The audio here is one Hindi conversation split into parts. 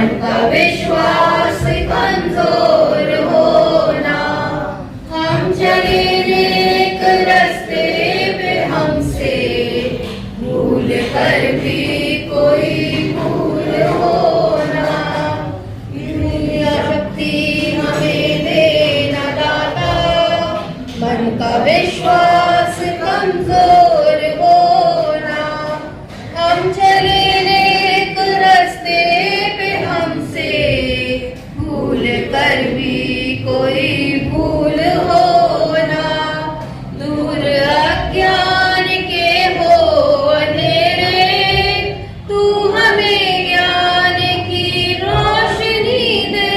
मन का विश्वास कमजोर होना, हम चले नेक रास्ते पे हमसे भूल कर भी कोई भूल होना, इतनी शक्ति हमें देना दाता, मन का विश्वास कमजोर होना, हम चले नेक रास्ते पे हमसे भूल कर भी कोई भूल होना, दूर अज्ञान के हो अंधेरे, तू हमें ज्ञान की रोशनी दे,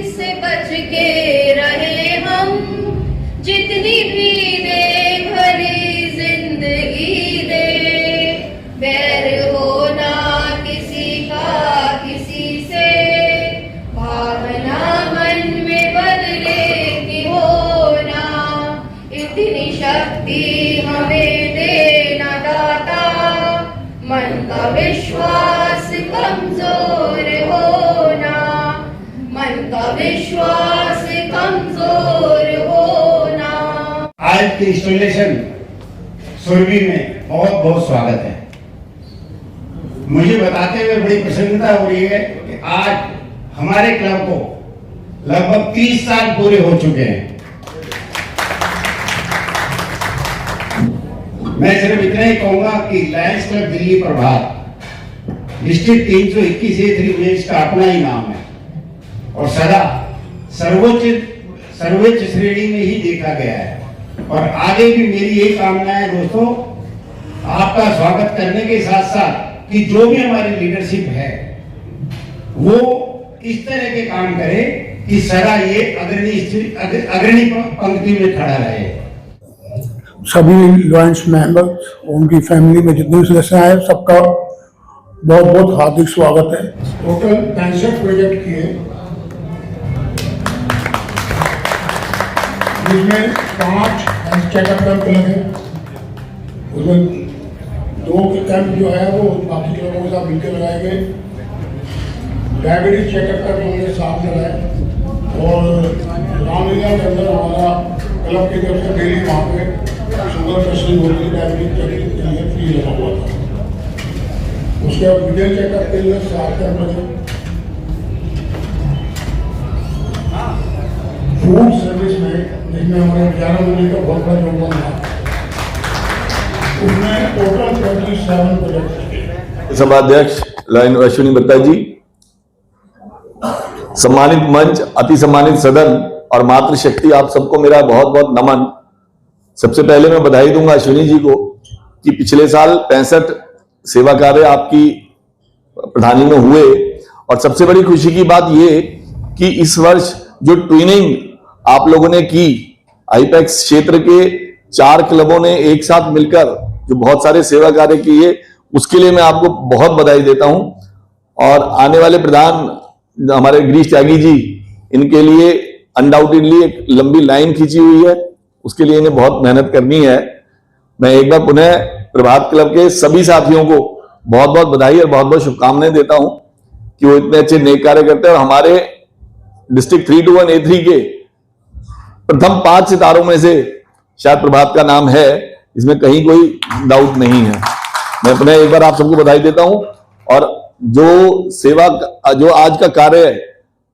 इससे बच के रहे हम जितनी भी दे भरी जिंदगी दे, बैर होना किसी का किसी से, भावना मन में बदले की होना, इतनी शक्ति हमें देना दाता, मन का विश्वास कमजोर होना, मन का विश्वास कमजोर होना। आज के इंस्टॉलेशन सुरभि में बहुत बहुत स्वागत है। मुझे बताते हुए बड़ी प्रसन्नता हो रही है कि आज हमारे क्लब को लगभग 30 साल पूरे हो चुके हैं। मैं सिर्फ इतना ही कहूंगा कि लायंस क्लब दिल्ली प्रभात डिस्ट्रिक्ट 321A3 में इसका अपना ही नाम है और सदा सर्वोच्च श्रेणी में ही देखा गया है। और आगे भी मेरी यही कामना है दोस्तों, आपका स्वागत करने के साथ साथ कि जो भी हमारी लीडरशिप है वो इस तरह के काम करे कि सदा ये अग्रणी पंक्ति में खड़ा रहे। सभी लायंस मेंबर्स, उनकी फैमिली में जितने सदस्य हैं, सबका बहुत बहुत हार्दिक स्वागत है। टोटल 65 प्रोजेक्ट किए, जिसमें 5 चेकअप कैंप लगे, उसमें 2 के कैंप जो है वो बाकी क्लबों के साथ मिलकर लगाए गए। डायबिटीज चेकअप कैंप हमने साथ लगाए और रामलीला के अंदर हमारा क्लब की तरफ से डेली वहाँ पे शुगर टेस्टिंग होती है, डायबिटीज चेकअप के लिए फ्री लगा हुआ था। उसके बाद विजय चेकअप के लिए 7 कैंप लगे। फूड सर्विस में जिसमें हमारे 11 महीने का बहुत बड़ा योगदान था, उसमें टोटल 27 प्रोजेक्ट। सभाध्यक्ष लाइन अश्विनी बत्ता जी, सम्मानित मंच, अति सम्मानित सदन और मातृशक्ति, आप सबको मेरा बहुत बहुत नमन। सबसे पहले मैं बधाई दूंगा अश्विनी जी को कि पिछले साल 65 सेवा कार्य आपकी प्रधानी में हुए और सबसे बड़ी खुशी की बात ये कि इस वर्ष जो ट्विनिंग आप लोगों ने की, आईपैक्स क्षेत्र के 4 क्लबों ने एक साथ मिलकर जो बहुत सारे सेवा कार्य किए, उसके लिए मैं आपको बहुत बधाई देता हूं। और आने वाले प्रधान हमारे गिरीश त्यागी जी, इनके लिए अनडाउटेडली एक लंबी लाइन खींची हुई है, उसके लिए इन्हें बहुत मेहनत करनी है। मैं एक बार पुनः प्रभात क्लब के सभी साथियों को बहुत बहुत बधाई और बहुत बहुत शुभकामनाएं देता हूं कि वो इतने अच्छे नेक कार्य करते हैं और हमारे डिस्ट्रिक्ट 321A3 के प्रथम 5 सितारों में से शायद प्रभात का नाम है, इसमें कहीं कोई डाउट नहीं है। मैं अपने एक बार आप सबको बधाई देता हूं और जो आज का कार्य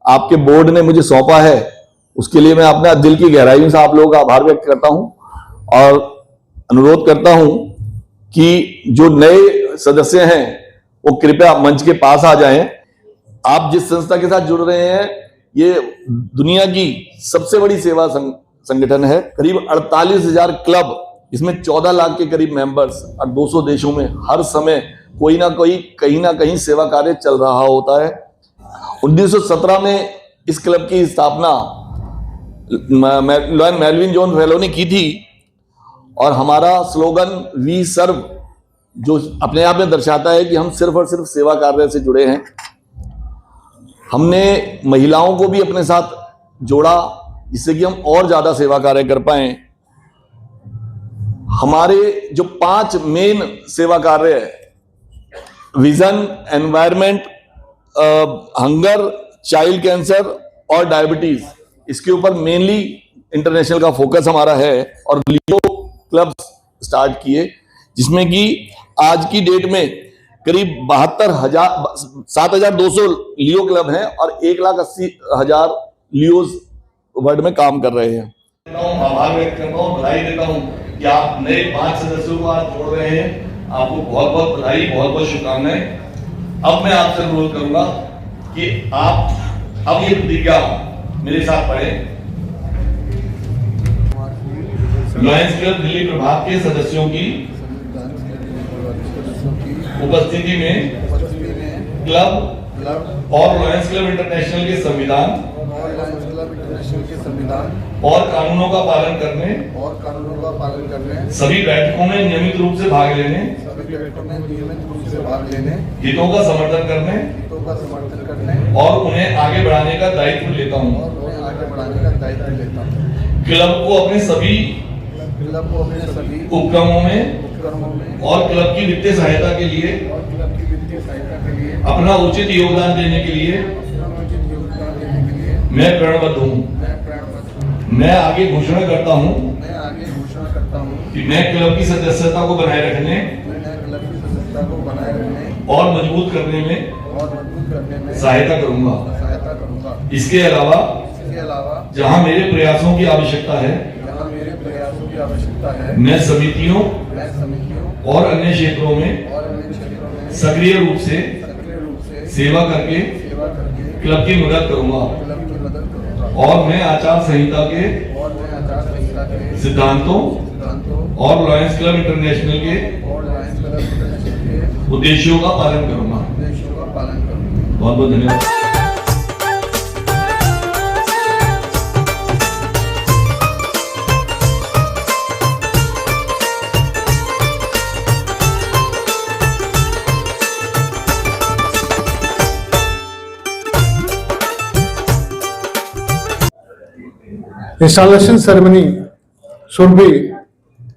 आपके बोर्ड ने मुझे सौंपा है, उसके लिए मैं अपने दिल की गहराइयों से आप लोगों का आभार व्यक्त करता हूं और अनुरोध करता हूं कि जो नए सदस्य हैं वो कृपया मंच के पास आ जाएं। आप जिस संस्था के साथ जुड़ रहे हैं, ये दुनिया की सबसे बड़ी सेवा संगठन है। करीब 48,000 क्लब, इसमें 14 लाख के करीब मेंबर्स और 200 देशों में हर समय कोई ना कोई कहीं ना कहीं सेवा कार्य चल रहा होता है। 1917 में इस क्लब की स्थापना लॉयन मेलविन जॉन फेलो ने की थी और हमारा स्लोगन वी सर्व, जो अपने आप में दर्शाता है कि हम सिर्फ और सिर्फ सेवा कार्य से जुड़े हैं। हमने महिलाओं को भी अपने साथ जोड़ा जिससे कि हम और ज्यादा सेवा कार्य कर पाए। हमारे जो 5 मेन सेवा कार्य है, vision, environment, hunger, child cancer और डायबिटीज, इसके ऊपर मेनली इंटरनेशनल का फोकस हमारा है और लियो क्लब स्टार्ट किए, जिसमें कि आज की डेट में करीब 7,200 लियो क्लब हैं और 1,80,000 लियोज वर्ल्ड में काम कर रहे हैं। आभार व्यक्त करता हूँ, बधाई देता हूँ कि आप नए 5 सदस्यों को आज जोड़ रहे हैं। आपको बहुत बहुत बधाई, बहुत बहुत शुभकामनाएं। अब मैं आपसे अनुरोध करूंगा कि आप अब ये प्रतिज्ञा मेरे साथ पढ़ें। लॉयंस क्लब दिल्ली प्रभाग के सदस्यों की उपस्थिति में क्लब और लॉयंस क्लब इंटरनेशनल के संविधान और कानूनों का पालन करने सभी बैठकों में नियमित रूप से भाग लेने हितों का समर्थन करने और उन्हें आगे बढ़ाने का दायित्व लेता हूँ। क्लब को अपने सभी उपक्रमों में और क्लब की वित्तीय सहायता के लिए अपना उचित योगदान देने के लिए मैं प्रणबद्ध हूँ। मैं आगे घोषणा करता हूँ कि मैं क्लब की सदस्यता को बनाए रखने और मजबूत करने में सहायता करूंगा। इसके अलावा जहां मेरे प्रयासों की आवश्यकता है मैं समितियों और अन्य क्षेत्रों में सक्रिय रूप से सेवा करके क्लब की मदद करूंगा और मैं आचार संहिता के सिद्धांतों और लॉयंस क्लब इंटरनेशनल के उद्देश्यों का पालन करूंगा। बहुत बहुत धन्यवाद। इंस्टॉलेशन सेरेमनी सुरभि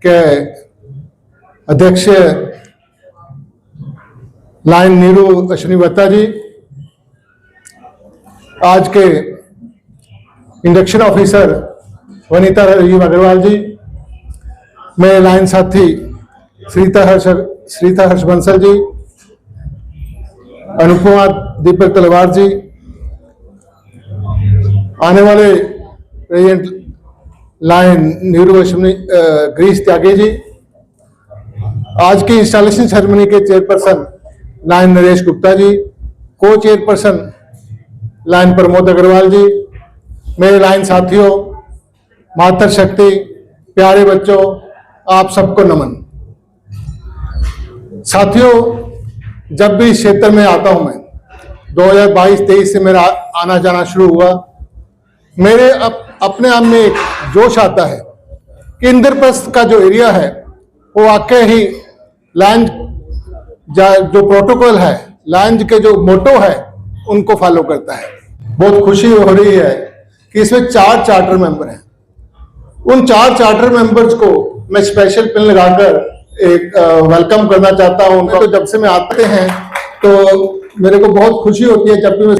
के अध्यक्ष लाइन नीरू अश्विनी जी, आज के इंडक्शन ऑफिसर वनीता राजीव अग्रवाल जी, मेरे लाइन साथी श्रीता हर्ष बंसल जी, अनुपमा दीपक तलवार जी, आने वाले प्रेजेंट लाइन नीरू अश्विनी ग्रीस त्यागी जी, आज की इंस्टॉलेशन सेरेमनी के चेयरपर्सन लाइन नरेश गुप्ता जी, को चेयरपर्सन लाइन प्रमोद अग्रवाल जी, मेरे लाइन साथियों, मातृ शक्ति, प्यारे बच्चों, आप सबको नमन। साथियों, जब भी इस क्षेत्र में आता हूं मैं 2022-23 से मेरा आना जाना शुरू हुआ, मेरे अपने आप में एक जोश आता है कि इंद्रप्रस्थ का जो एरिया है वो वाकई ही लायंस जो प्रोटोकॉल है, लायंस के जो मोटो है उनको फॉलो करता है। बहुत खुशी हो रही है कि इसमें 4 चार्टर मेंबर हैं। उन 4 चार्टर मेंबर्स को मैं स्पेशल पिन लगाकर एक वेलकम करना चाहता हूं। तो जब से मैं आते हैं तो मेरे को बहुत खुशी होती है, जब भी मैं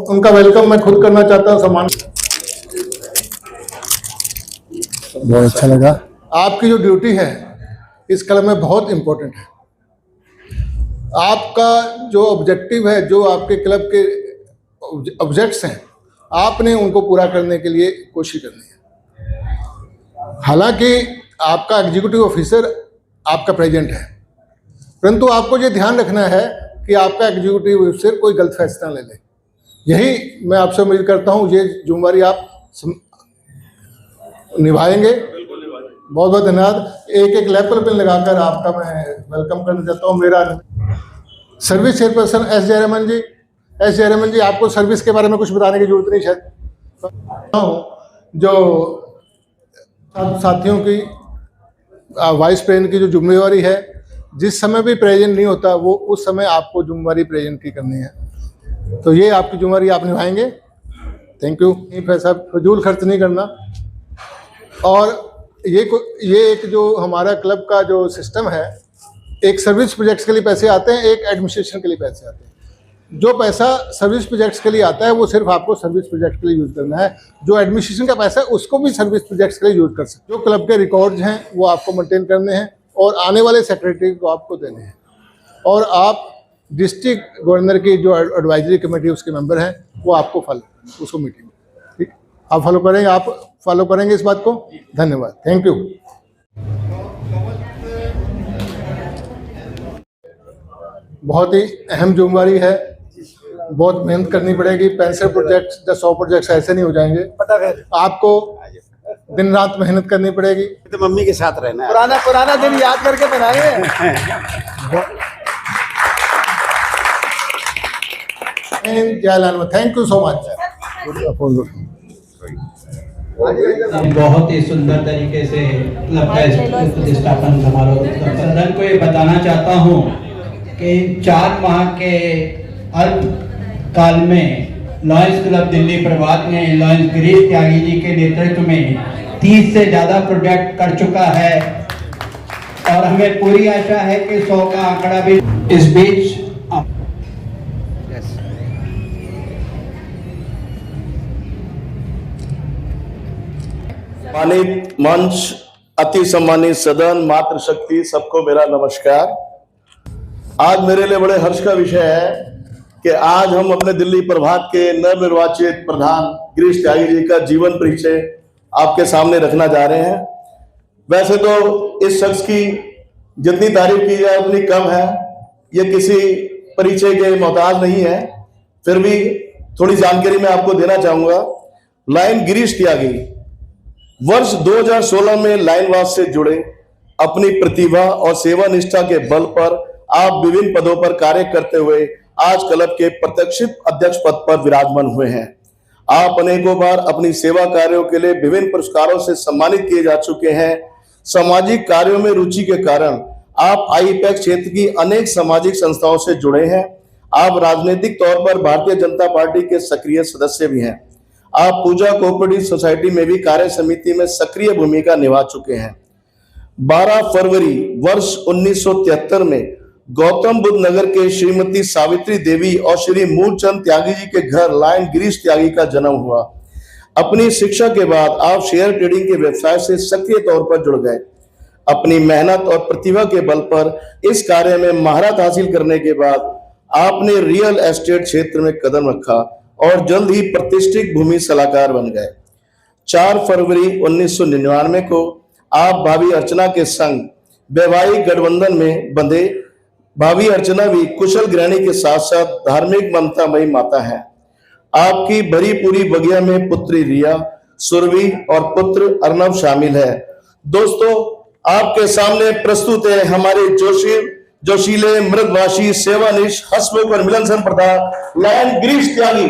उनका वेलकम मैं खुद करना चाहता हूं। सम्मान, बहुत अच्छा लगा। आपकी जो ड्यूटी है इस क्लब में बहुत इंपॉर्टेंट है। आपका जो ऑब्जेक्टिव है, जो आपके क्लब के ऑब्जेक्ट्स हैं, आपने उनको पूरा करने के लिए कोशिश करनी है। हालांकि आपका एग्जीक्यूटिव ऑफिसर आपका प्रेजेंट है, परंतु आपको ये ध्यान रखना है कि आपका एग्जीक्यूटिव ऑफिसर कोई गलत फैसला ले ले। यही मैं आपसे उम्मीद करता हूँ, ये जिम्मेदारी आप निभाएंगे। बहुत बहुत धन्यवाद। एक लेवल पे लगाकर आपका मैं वेलकम करना चाहता हूँ। मेरा सर्विस चेयरपर्सन एस जयरमन जी। एस जयरमन जी, आपको सर्विस के बारे में कुछ बताने की जरूरत नहीं शायद। जो साथियों की वाइस प्रेजेंट की जो जिम्मेवारी है, जिस समय भी प्रेजेंट नहीं होता वो उस समय आपको जिम्मेवारी प्रेजेंट की करनी है। तो ये आपकी जिम्मेवारी आप निभाएंगे। Thank you. पैसा फजूल खर्च नहीं करना। और ये एक जो हमारा क्लब का जो सिस्टम है, एक सर्विस प्रोजेक्ट्स के लिए पैसे आते हैं, एक एडमिनिस्ट्रेशन के लिए पैसे आते हैं। जो पैसा सर्विस प्रोजेक्ट्स के लिए आता है वो सिर्फ आपको सर्विस प्रोजेक्ट के लिए यूज करना है। जो एडमिनिस्ट्रेशन का पैसा है उसको भी सर्विस प्रोजेक्ट्स के लिए यूज कर सकते हैं। जो क्लब के रिकॉर्ड्स हैं वो आपको मेंटेन करने हैं और आने वाले सेक्रेटरी को आपको देने हैं। और आप डिस्ट्रिक्ट गवर्नर की जो एडवाइजरी कमेटी उसके मेंबर हैं वो आपको फॉलो उसको मीटिंग, ठीक, आप फॉलो करेंगे, आप फॉलो करेंगे इस बात को। धन्यवाद, थैंक यू। बहुत ही अहम जिम्मेवारी है, बहुत मेहनत करनी पड़ेगी। 65 प्रोजेक्ट्स या 100 प्रोजेक्ट्स ऐसे नहीं हो जाएंगे, आपको दिन रात मेहनत करनी पड़ेगी। तो मम्मी के साथ रहना है। पुराना दिन याद करके बनाए। Jaylal, thank you so much. बहुत ही सुंदर तरीके से क्लब का प्रतिष्ठापन समारोह। सदन को ये बताना चाहता हूँ कि 4 माह के अल्पकाल में लॉयंस क्लब दिल्ली प्रभात ने लॉयंस गिरीश त्यागी जी के नेतृत्व में 30 से ज्यादा प्रोजेक्ट कर चुका है और हमें पूरी आशा है कि 100 का आंकड़ा भी इस बीच। सम्मानित मंच, अति सम्मानित सदन, मातृशक्ति, सबको मेरा नमस्कार। आज मेरे लिए बड़े हर्ष का विषय है कि आज हम अपने दिल्ली प्रभात के नवनिर्वाचित प्रधान गिरीश त्यागी जी का जीवन परिचय आपके सामने रखना जा रहे हैं। वैसे तो इस शख्स की जितनी तारीफ की जाए उतनी कम है, ये किसी परिचय के मोहताज नहीं है, फिर भी थोड़ी जानकारी मैं आपको देना चाहूंगा। लायन गिरीश त्यागी वर्ष 2016 में लाइनवास से जुड़े अपनी प्रतिभा और सेवा निष्ठा के बल पर आप विभिन्न पदों पर कार्य करते हुए आज क्लब के प्रत्याशित अध्यक्ष पद पर विराजमान हुए हैं। आप अनेकों बार अपनी सेवा कार्यों के लिए विभिन्न पुरस्कारों से सम्मानित किए जा चुके हैं। सामाजिक कार्यों में रुचि के कारण आप आईपैक क्षेत्र की अनेक सामाजिक संस्थाओं से जुड़े हैं। आप राजनीतिक तौर पर भारतीय जनता पार्टी के सक्रिय सदस्य भी हैं। आप पूजा कोऑपरेटिव सोसाइटी में भी कार्य समिति में सक्रिय भूमिका निभा चुके हैं। 12 फरवरी वर्ष 1973 में गौतम बुद्ध नगर के श्रीमती सावित्री देवी और श्री मूलचंद त्यागी जी के घर लायन गिरीश त्यागी का जन्म हुआ। अपनी शिक्षा के बाद आप शेयर ट्रेडिंग के व्यवसाय से सक्रिय तौर पर जुड़ गए। अपनी मेहनत और प्रतिभा के बल पर इस कार्य में महारत हासिल करने के बाद आपने रियल एस्टेट क्षेत्र में कदम रखा और जल्द ही प्रतिष्ठित भूमि सलाहकार बन गए। 4 फरवरी 1999 को आप भाभी अर्चना के संग वैवाहिक गठबंधन में बंधे। भाभी अर्चना भी कुशल गृहिणी के साथ साथ धार्मिक ममतामयी माता है। आपकी भरी पूरी बगिया में पुत्री रिया, सुरभि और पुत्र अर्नव शामिल है। दोस्तों, आपके सामने प्रस्तुत है हमारे जोशीले, मृदभाषी, सेवानिष्ठ, हंसमुख और मिलनसार प्रधान लायन गिरीश त्यागी।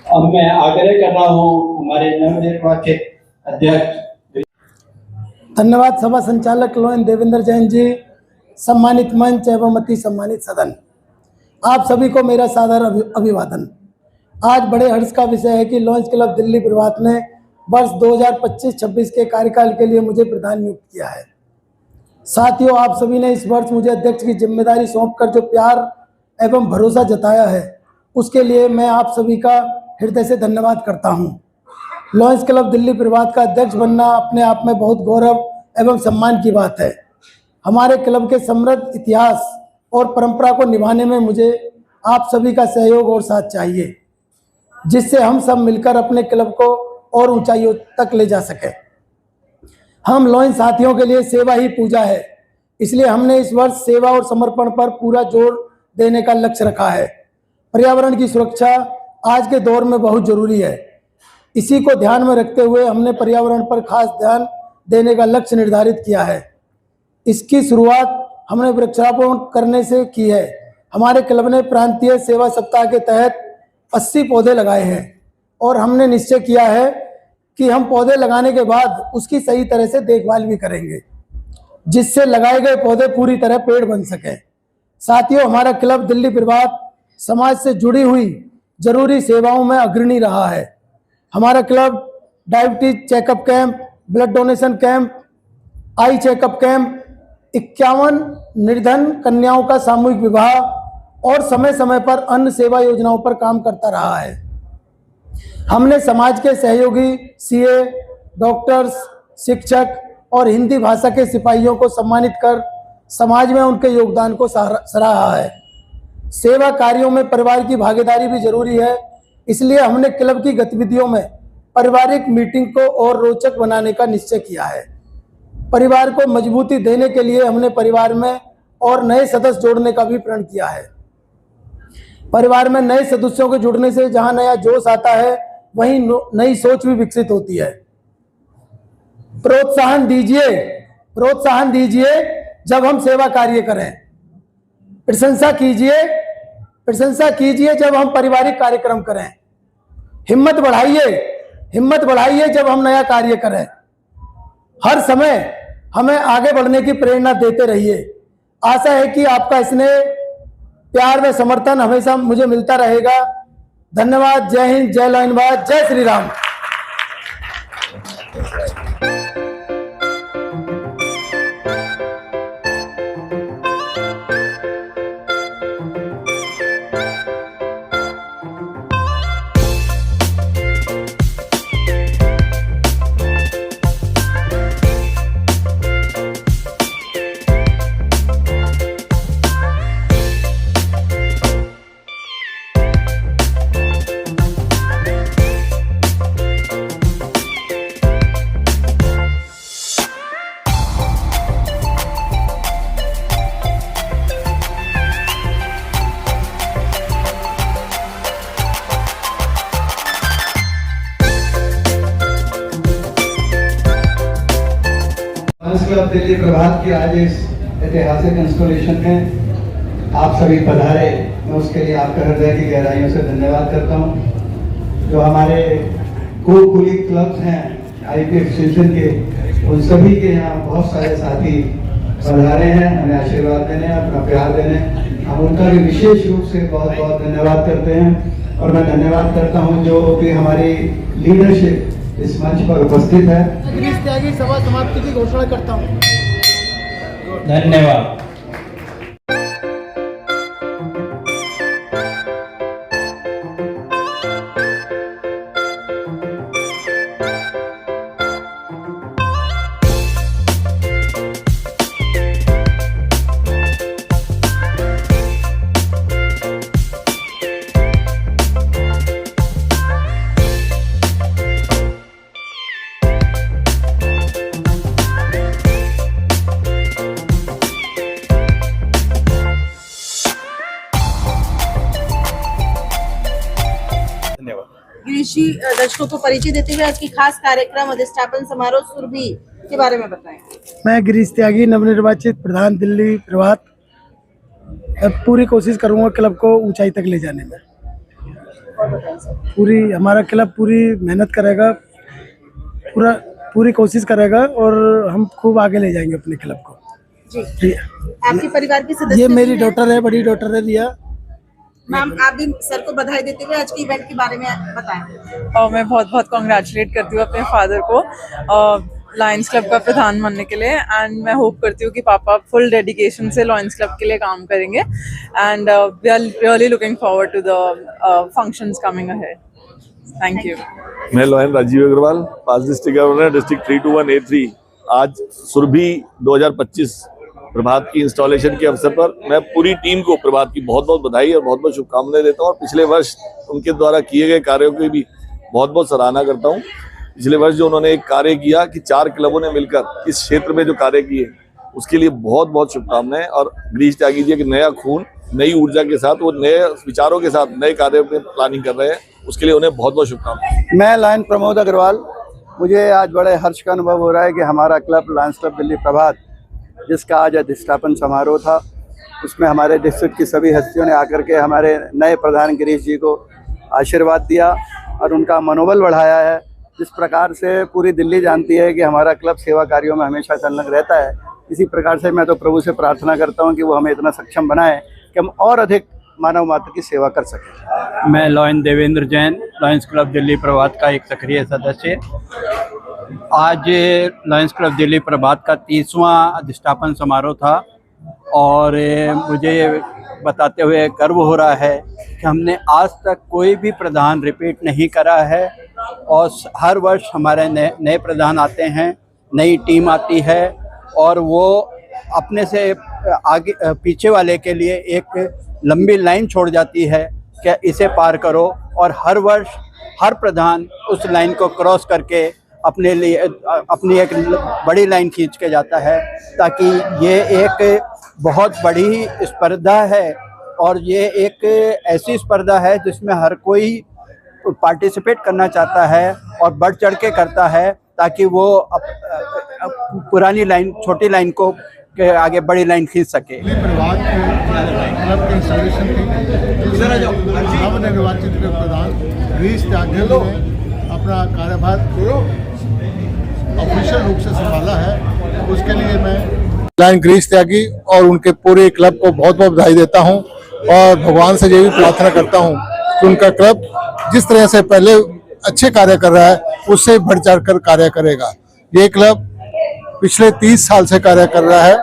अब मैं आग्रह कर रहा हूँ हमारे नवनिर्वाचित अध्यक्ष। धन्यवाद सभा संचालक लोयन देवेंद्र जैन जी, सम्मानित मंच एवं अति सम्मानित सदन, आप सभी को मेरा सादर अभिवादन। आज बड़े हर्ष का विषय है कि लॉयंस क्लब दिल्ली प्रभात ने वर्ष 2025-26 के कार्यकाल के लिए मुझे प्रधान नियुक्त किया है। साथियों, आप सभी ने इस वर्ष मुझे अध्यक्ष की जिम्मेदारी सौंपकर जो प्यार एवं भरोसा जताया है उसके लिए मैं आप सभी का हृदय से धन्यवाद करता हूं। लॉयंस क्लब दिल्ली प्रभात का अध्यक्ष बनना अपने आप में बहुत गौरव एवं सम्मान की बात है। हमारे क्लब के समृद्ध इतिहास और परंपरा को निभाने में मुझे आप सभी का सहयोग और साथ चाहिए, जिससे हम सब मिलकर अपने क्लब को और ऊंचाइयों तक ले जा सके। हम लॉयंस साथियों के लिए सेवा ही पूजा है, इसलिए हमने इस वर्ष सेवा और समर्पण पर पूरा जोर देने का लक्ष्य रखा है। पर्यावरण की सुरक्षा आज के दौर में बहुत जरूरी है। इसी को ध्यान में रखते हुए हमने पर्यावरण पर खास ध्यान देने का लक्ष्य निर्धारित किया है। इसकी शुरुआत हमने वृक्षारोपण करने से की है। हमारे क्लब ने प्रांतीय सेवा सप्ताह के तहत 80 पौधे लगाए हैं और हमने निश्चय किया है कि हम पौधे लगाने के बाद उसकी सही तरह से देखभाल भी करेंगे, जिससे लगाए गए पौधे पूरी तरह पेड़ बन सके। साथियों, हमारा क्लब दिल्ली प्रभात समाज से जुड़ी हुई जरूरी सेवाओं में अग्रणी रहा है। हमारा club diabetes checkup camp, blood donation camp, eye checkup camp, 51 निर्धन कन्याओं का सामूहिक विवाह और समय समय पर अन्य सेवा योजनाओं पर काम करता रहा है। हमने समाज के सहयोगी सीए, डॉक्टर्स, शिक्षक और हिंदी भाषा के सिपाहियों को सम्मानित कर समाज में उनके योगदान को सराहा है। सेवा कार्यों में परिवार की भागीदारी भी जरूरी है, इसलिए हमने क्लब की गतिविधियों में पारिवारिक मीटिंग को और रोचक बनाने का निश्चय किया है। परिवार को मजबूती देने के लिए हमने परिवार में और नए सदस्य जोड़ने का भी प्रण किया है। परिवार में नए सदस्यों के जुड़ने से जहां नया जोश आता है, वहीं नई सोच भी विकसित होती है। प्रोत्साहन दीजिए जब हम सेवा कार्य करें। प्रशंसा कीजिए जब हम पारिवारिक कार्यक्रम करें। हिम्मत बढ़ाइए जब हम नया कार्य करें। हर समय हमें आगे बढ़ने की प्रेरणा देते रहिए। आशा है कि आपका स्नेह, प्यार व समर्थन हमेशा मुझे मिलता रहेगा। धन्यवाद। जय हिंद, जय लाइनबाज, जय श्री राम। लायंस क्लब दिल्ली प्रभात की आज इस ऐतिहासिक इंस्टॉलेशन में आप सभी पधारे, मैं उसके लिए आपका हृदय की गहराइयों से धन्यवाद करता हूं। जो हमारे कुली क्लब्स हैं आईपी एक्सटेंशन के, उन सभी के यहाँ बहुत सारे साथी पधारे हैं हमें आशीर्वाद देने, अपना प्यार देने। हम उनका भी विशेष रूप से बहुत बहुत धन्यवाद करते हैं। और मैं धन्यवाद करता हूं जो भी हमारी लीडरशिप इस मंच पर उपस्थित है। गिरीश त्यागी सभा समाप्ति की घोषणा करता हूँ। धन्यवाद। गिरीश जी, दर्शकों को परिचय देते हुए आज की खास कार्यक्रम अधिष्ठापन समारोह सुरभि के बारे में बताएं। मैं गिरीश त्यागी, नवनिर्वाचित प्रधान दिल्ली प्रभात। अब पूरी कोशिश करूंगा क्लब को ऊंचाई तक ले जाने में। हमारा क्लब पूरी मेहनत करेगा, पूरी कोशिश करेगा और हम खूब आगे ले जाएंगे अपने क्लब को। जी। आपके परिवार के सदस्य? ये मेरी डॉटर है, बड़ी डॉटर है रिया। मैम, आप भी सर को बधाई देते हुए आज के इवेंट के बारे में बताएं। और मैं बहुत बहुत कॉन्ग्रेचुलेट करती हूँ अपने फादर को लायंस क्लब का प्रधान बनने के लिए। एंड मैं होप करती हूँ कि पापा फुल डेडिकेशन से लायंस क्लब के लिए काम करेंगे। And we are really looking forward to the functions coming ahead. Thank you. मैं lion Rajeev Agrawal, past district governor, district 321A3। आज सुरभि 2025 प्रभात की इंस्टॉलेशन के अवसर पर मैं पूरी टीम को प्रभात की बहुत बहुत बधाई और बहुत बहुत शुभकामनाएं देता हूँ। और पिछले वर्ष उनके द्वारा किए गए कार्यों की भी बहुत बहुत सराहना करता हूँ। पिछले वर्ष जो उन्होंने एक कार्य किया कि 4 क्लबों ने मिलकर इस क्षेत्र में जो कार्य किए, उसके लिए बहुत बहुत शुभकामनाएं। और गिरीश त्यागी जी एक नया खून, नई ऊर्जा के साथ, वो नए विचारों के साथ नए कार्यों में प्लानिंग कर रहे हैं, उसके लिए उन्हें बहुत बहुत शुभकामनाएं। मैं लायन प्रमोद अग्रवाल। मुझे आज बड़े हर्ष का अनुभव हो रहा है कि हमारा क्लब लायंस क्लब दिल्ली प्रभात, जिसका आज अधिष्ठापन समारोह था, उसमें हमारे डिस्ट्रिक्ट की सभी हस्तियों ने आकर के हमारे नए प्रधान गिरीश जी को आशीर्वाद दिया और उनका मनोबल बढ़ाया है। जिस प्रकार से पूरी दिल्ली जानती है कि हमारा क्लब सेवा कार्यों में हमेशा संलग्न रहता है, इसी प्रकार से मैं तो प्रभु से प्रार्थना करता हूं कि वो हमें इतना सक्षम बनाए कि हम और अधिक मानव मात्र की सेवा कर सकें। मैं lion Devendra Jain, lions club Delhi Prabhat का एक सक्रिय सदस्य। आज लायंस क्लब दिल्ली प्रभात का 30वां अधिष्ठापन समारोह था और मुझे बताते हुए गर्व हो रहा है कि हमने आज तक कोई भी प्रधान रिपीट नहीं करा है और हर वर्ष हमारे नए प्रधान आते हैं, नई टीम आती है और वो अपने से आगे पीछे वाले के लिए एक लंबी लाइन छोड़ जाती है कि इसे पार करो, और हर वर्ष हर प्रधान उस लाइन को क्रॉस करके अपने लिए अपनी एक बड़ी लाइन खींच के जाता है, ताकि ये एक बहुत बड़ी स्पर्धा है और ये एक ऐसी स्पर्धा है जिसमें हर कोई पार्टिसिपेट करना चाहता है और बढ़ चढ़ के करता है, ताकि वो पुरानी लाइन, छोटी लाइन को के आगे बड़ी लाइन खींच सके। परिवार क्लब के इंस्टॉलेशन की नवनिर्वाचित प्रधान गिरीश त्यागी ने अपना कार्यभार ऑफिशियल रूप से संभाला है, उसके लिए मैं गिरीश त्यागी और उनके पूरे क्लब को बहुत बहुत बधाई देता हूं और भगवान से ये भी प्रार्थना करता हूं कि उनका क्लब जिस तरह से पहले अच्छे कार्य कर रहा है उससे बढ़ चढ़ कर कार्य करेगा। ये क्लब पिछले 30 साल से कार्य कर रहा है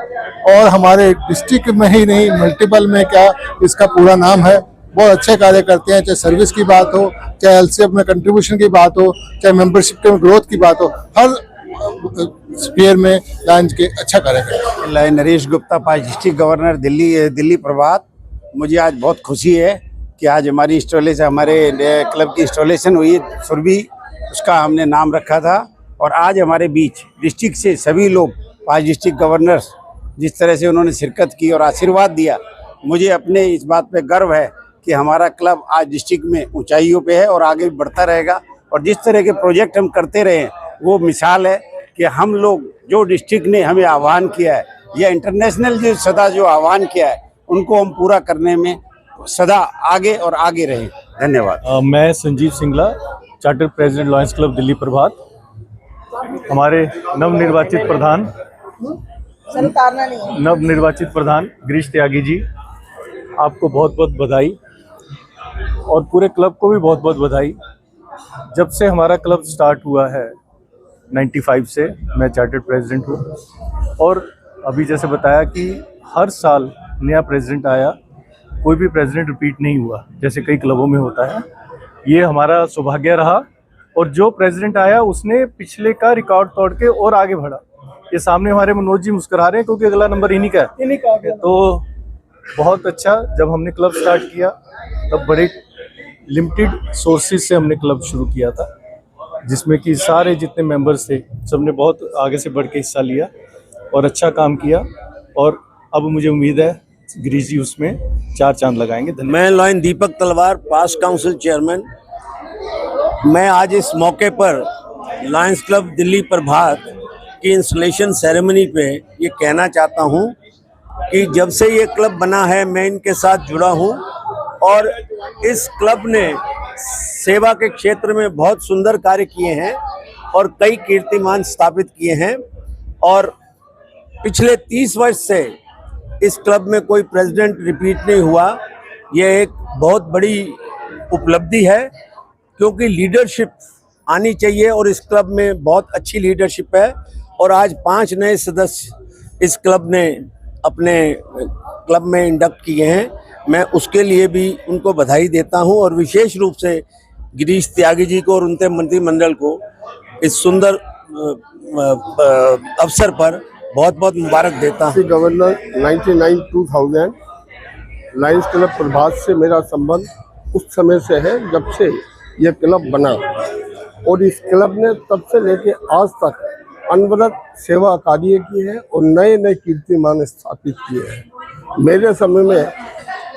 और हमारे डिस्ट्रिक्ट में ही नहीं, मल्टीपल में क्या इसका पूरा नाम है। बहुत अच्छे कार्य करते हैं, चाहे सर्विस की बात हो, चाहे एलसीएफ में कंट्रीब्यूशन की बात हो, चाहे मेंबरशिप के ग्रोथ की बात हो, हर स्फीयर में लायंस के अच्छा कार्य करते हैं। नरेश गुप्ता, 5 डिस्ट्रिक्ट गवर्नर दिल्ली प्रभात। मुझे आज बहुत खुशी है कि आज हमारी इंस्टॉलेशन, हमारे क्लब की इंस्टॉलेशन हुई। सुरभि उसका हमने नाम रखा था और आज हमारे बीच डिस्ट्रिक्ट से सभी लोग, 5 डिस्ट्रिक्ट गवर्नर्स, जिस तरह से उन्होंने शिरकत की और आशीर्वाद दिया, मुझे अपने इस बात पे गर्व है कि हमारा क्लब आज डिस्ट्रिक्ट में ऊंचाइयों पे है और आगे बढ़ता रहेगा। और जिस तरह के प्रोजेक्ट हम करते रहे हैं वो मिसाल है कि हम लोग जो डिस्ट्रिक्ट ने हमें आह्वान किया है या इंटरनेशनल जो सदा जो आह्वान किया है उनको हम पूरा करने में सदा आगे और आगे रहें। धन्यवाद। मैं Sanjeev Singla, charter president lions club Delhi Prabhat. हमारे नवनिर्वाचित प्रधान गिरीश त्यागी जी, आपको बहुत बहुत बधाई और पूरे क्लब को भी बहुत बहुत बधाई। जब से हमारा क्लब स्टार्ट हुआ है 95 से मैं चार्टर्ड प्रेसिडेंट हूँ और अभी जैसे बताया कि हर साल नया प्रेसिडेंट आया, कोई भी प्रेसिडेंट रिपीट नहीं हुआ जैसे कई क्लबों में होता है। ये हमारा सौभाग्य रहा और जो प्रेसिडेंट आया उसने पिछले का रिकॉर्ड तोड़ के और आगे बढ़ा। ये सामने हमारे मनोज जी मुस्कुरा रहे हैं क्योंकि अगला नंबर इन्हीं का है। तो बहुत अच्छा, जब हमने क्लब स्टार्ट किया तब बड़े लिमिटेड सोर्सेज से हमने क्लब शुरू किया था, जिसमें कि सारे जितने मेंबर्स थे सबने बहुत आगे से बढ़ के हिस्सा लिया और अच्छा काम किया और अब मुझे उम्मीद है गिरीश जी उसमें 4 चांद लगाएंगे। मैं lion Deepak Talwar, past council chairman. मैं आज इस मौके पर लायंस क्लब दिल्ली प्रभात की इंस्टॉलेशन सेरेमनी पे ये कहना चाहता हूँ कि जब से ये क्लब बना है मैं इनके साथ जुड़ा हूँ और इस क्लब ने सेवा के क्षेत्र में बहुत सुंदर कार्य किए हैं और कई कीर्तिमान स्थापित किए हैं और पिछले 30 वर्ष से इस क्लब में कोई प्रेसिडेंट रिपीट नहीं हुआ। यह एक बहुत बड़ी उपलब्धि है क्योंकि लीडरशिप आनी चाहिए और इस क्लब में बहुत अच्छी लीडरशिप है और आज 5 नए सदस्य इस क्लब ने अपने क्लब में इंडक्ट किए हैं। मैं उसके लिए भी उनको बधाई देता हूं और विशेष रूप से गिरीश त्यागी जी को और उनके मंत्रिमंडल को इस सुंदर अवसर पर बहुत बहुत मुबारक देता हूं। गवर्नर 99-2000 लायंस क्लब प्रभात से मेरा संबंध उस समय से है जब से यह क्लब बना और इस क्लब ने तब से लेके आज तक अनवरत सेवा कार्य की है और नए नए कीर्तिमान स्थापित किए हैं। मेरे समय में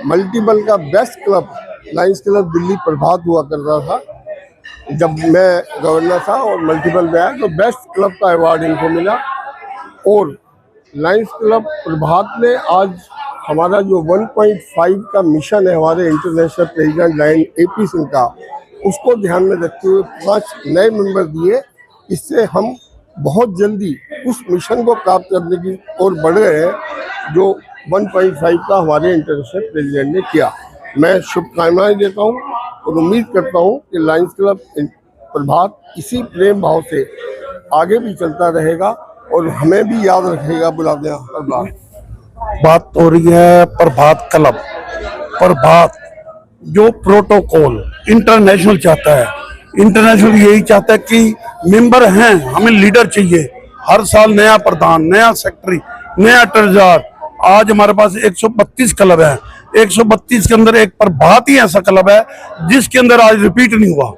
मल्टीपल का best club lions club Delhi Prabhat हुआ कर रहा था जब मैं गवर्नर था और मल्टीपल में आया तो बेस्ट क्लब का अवार्ड इनको मिला और लायंस क्लब प्रभात ने आज हमारा जो 1.5 का मिशन है हमारे international president lion AP Singh का, उसको ध्यान में रखते हुए 5 नए मेंबर दिए। इससे हम बहुत जल्दी उस मिशन को प्राप्त करने की ओर बढ़ रहे हैं जो 1.5 का हमारे इंटरनेशनल प्रेसिडेंट ने किया। मैं शुभकामनाएं देता हूं और उम्मीद करता हूं कि लायंस क्लब प्रभात इसी प्रेम भाव से आगे भी चलता रहेगा और हमें भी याद रखेगा बुलाने प्रभात। बात हो रही है प्रभात क्लब। प्रभात जो प्रोटोकॉल इंटरनेशनल चाहता है, इंटरनेशनल यही चाहता है कि मेंबर हैं, हमें लीडर चाहिए। हर साल नया प्रधान, नया सेक्रेटरी, नया ट्रेजरर। आज हमारे पास 132 क्लब है, 132 के अंदर एक प्रभात ही ऐसा क्लब है जिसके अंदर आज रिपीट नहीं हुआ।